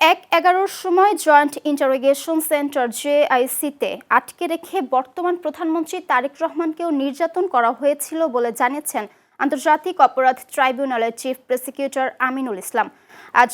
১-১১-র সময় joint interrogation centre জেআইসিতে আটকে রেখে বর্তমান প্রধানমন্ত্রী তারেক রহমানকেও নির্যাতন করা হয়েছিল বলে জানিয়েছেন আন্তর্জাতিক অপরাধ ট্রাইব্যুনালের চিফ প্রসিকিউটর আমিনুল ইসলাম। আজ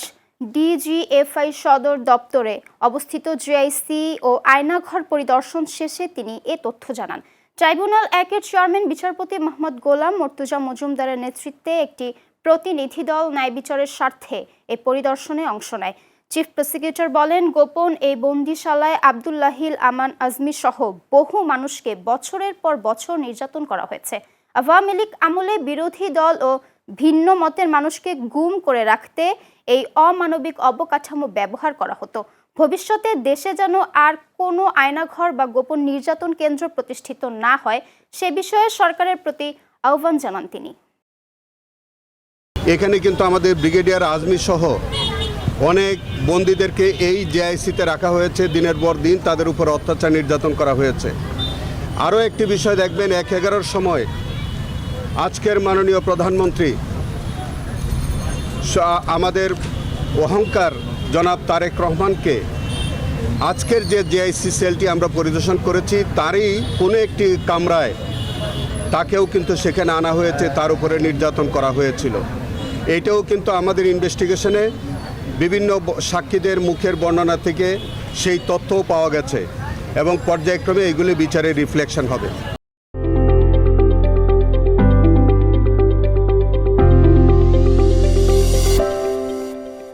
ডিজিএফআই সদর দপ্তরে অবস্থিত জেআইসি ও আয়নাঘর পরিদর্শন শেষে তিনি এ তথ্য জানান। ট্রাইব্যুনাল ১-এর চেয়ারম্যান বিচারপতি মোহাম্মদ গোলাম মর্তুজা মজুমদারের নেতৃত্বে একটি প্রতিনিধি দল ন্যায় বিচারের স্বার্থে এ পরিদর্শনে অংশ নেয়। চিফ প্রসিকিউটর বলেন, গোপন এই বন্দিশালায় আব্দুল্লাহিল আমান আজমি সহ বহু মানুষকে বছরের পর বছর নির্যাতন করা হয়েছে। আওয়ামী লীগ আমলে বিরোধী দল ও ভিন্ন মতের মানুষকে গুম করে রাখতে এই অমানবিক অবকাঠামো ব্যবহার করা হতো। ভবিষ্যতে দেশে যেন আর কোনো আয়নাঘর বা গোপন নির্যাতন কেন্দ্র প্রতিষ্ঠিত না হয় সে বিষয়ে সরকারের প্রতি আহ্বান জানান তিনি। এখানে কিন্তু আমাদের ব্রিগেডিয়ার আজমি সহ অনেক বন্দীদেরকে এই জেআইসিতে রাখা হয়েছে। দিনের পর দিন তাদের উপর অত্যাচার নির্যাতন করা হয়েছে। আরও একটি বিষয় দেখবেন, ১-১১-র সময় আজকের মাননীয় প্রধানমন্ত্রী আমাদের অহংকার জনাব তারেক রহমানকে আজকের যে জেআইসি সেলটি আমরা পরিদর্শন করেছি তারই কোনো একটি কামরায় তাকেও কিন্তু সেখানে আনা হয়েছে, তার উপরে নির্যাতন করা হয়েছিল। এটাও কিন্তু আমাদের ইনভেস্টিগেশনে বিভিন্ন সাক্ষীদের মুখের বর্ণনা থেকে সেই তথ্যও পাওয়া গেছে এবং পর্যায়ক্রমে এগুলি বিচারে রিফ্লেকশন হবে।